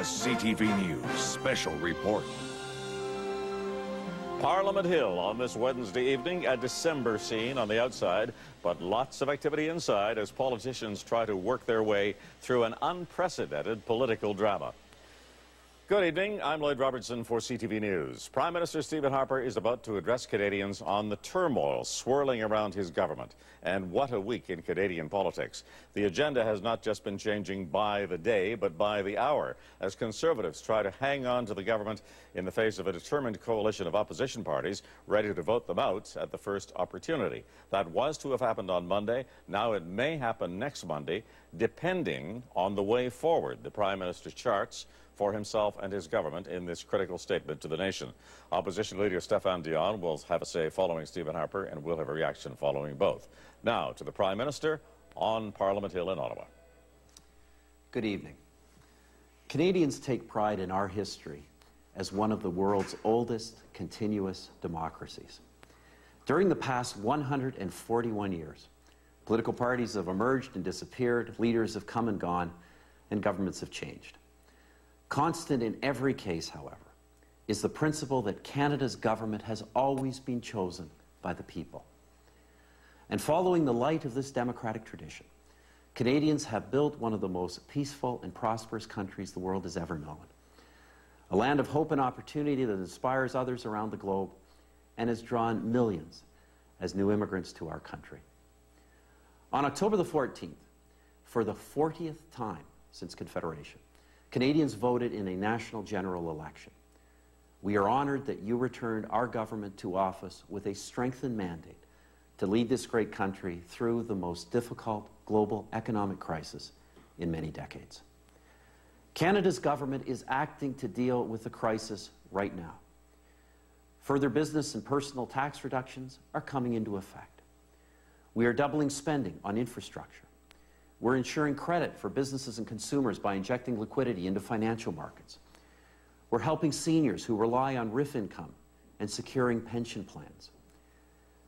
CTV News special report. Parliament Hill on this Wednesday evening, a December scene on the outside, but lots of activity inside as politicians try to work their way through an unprecedented political drama. Good evening, I'm Lloyd Robertson for CTV News. Prime Minister Stephen Harper is about to address Canadians on the turmoil swirling around his government. And what a week in Canadian politics. The agenda has not just been changing by the day, but by the hour, as Conservatives try to hang on to the government in the face of a determined coalition of opposition parties ready to vote them out at the first opportunity. That was to have happened on Monday. Now it may happen next Monday, depending on the way forward the Prime Minister charts for himself and his government in this critical statement to the nation. Opposition leader Stéphane Dion will have a say following Stephen Harper, and we'll have a reaction following both. Now to the Prime Minister on Parliament Hill in Ottawa. Good evening. Canadians take pride in our history as one of the world's oldest continuous democracies. During the past 141 years, political parties have emerged and disappeared, leaders have come and gone, and governments have changed. Constant in every case, however, is the principle that Canada's government has always been chosen by the people. And following the light of this democratic tradition, Canadians have built one of the most peaceful and prosperous countries the world has ever known. A land of hope and opportunity that inspires others around the globe and has drawn millions as new immigrants to our country. On October the 14th, for the 40th time since Confederation, Canadians voted in a national general election. We are honored that you returned our government to office with a strengthened mandate to lead this great country through the most difficult global economic crisis in many decades. Canada's government is acting to deal with the crisis right now. Further business and personal tax reductions are coming into effect. We are doubling spending on infrastructure. We're ensuring credit for businesses and consumers by injecting liquidity into financial markets. We're helping seniors who rely on RIF income and securing pension plans.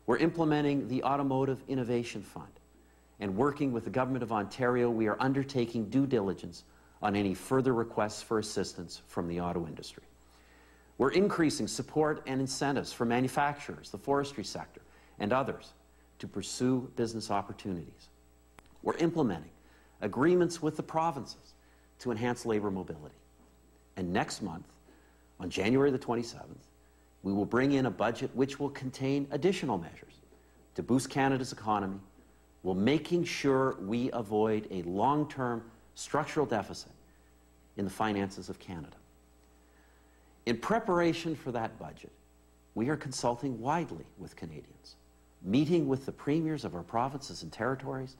We're implementing the Automotive Innovation Fund, and working with the Government of Ontario, we are undertaking due diligence on any further requests for assistance from the auto industry. We're increasing support and incentives for manufacturers, the forestry sector, and others to pursue business opportunities. We're implementing agreements with the provinces to enhance labor mobility. And next month, on January the 27th, we will bring in a budget which will contain additional measures to boost Canada's economy, while making sure we avoid a long-term structural deficit in the finances of Canada. In preparation for that budget, we are consulting widely with Canadians, meeting with the premiers of our provinces and territories,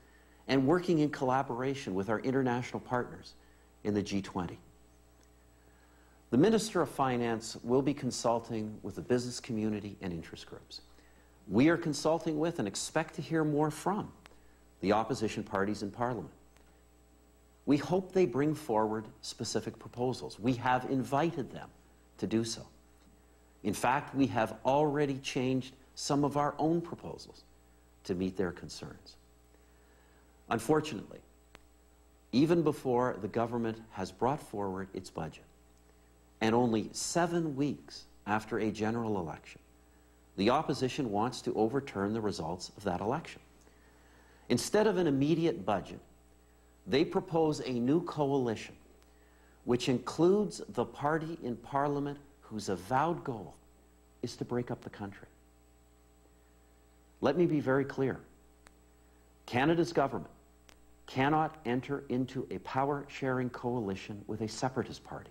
and working in collaboration with our international partners in the G20. The Minister of Finance will be consulting with the business community and interest groups. We are consulting with and expect to hear more from the opposition parties in Parliament. We hope they bring forward specific proposals. We have invited them to do so. In fact, we have already changed some of our own proposals to meet their concerns. Unfortunately, even before the government has brought forward its budget, and only 7 weeks after a general election, the opposition wants to overturn the results of that election. Instead of an immediate budget, they propose a new coalition, which includes the party in Parliament whose avowed goal is to break up the country. Let me be very clear. Canada's government cannot enter into a power-sharing coalition with a separatist party.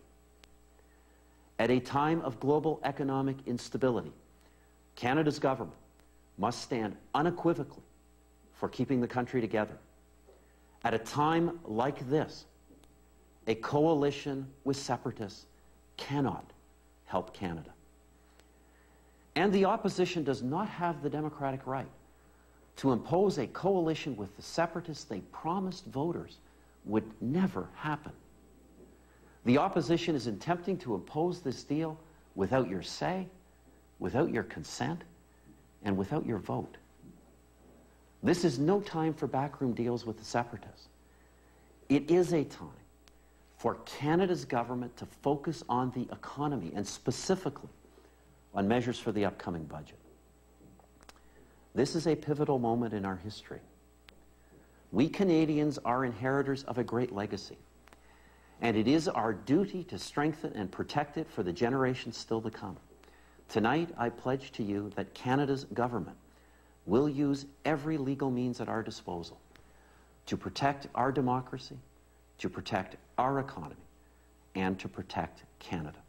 At a time of global economic instability, Canada's government must stand unequivocally for keeping the country together. At a time like this, a coalition with separatists cannot help Canada. And the opposition does not have the democratic right to impose a coalition with the separatists they promised voters would never happen. The opposition is attempting to impose this deal without your say, without your consent, and without your vote. This is no time for backroom deals with the separatists. It is a time for Canada's government to focus on the economy and specifically on measures for the upcoming budget. This is a pivotal moment in our history. We Canadians are inheritors of a great legacy, and it is our duty to strengthen and protect it for the generations still to come. Tonight, I pledge to you that Canada's government will use every legal means at our disposal to protect our democracy, to protect our economy, and to protect Canada.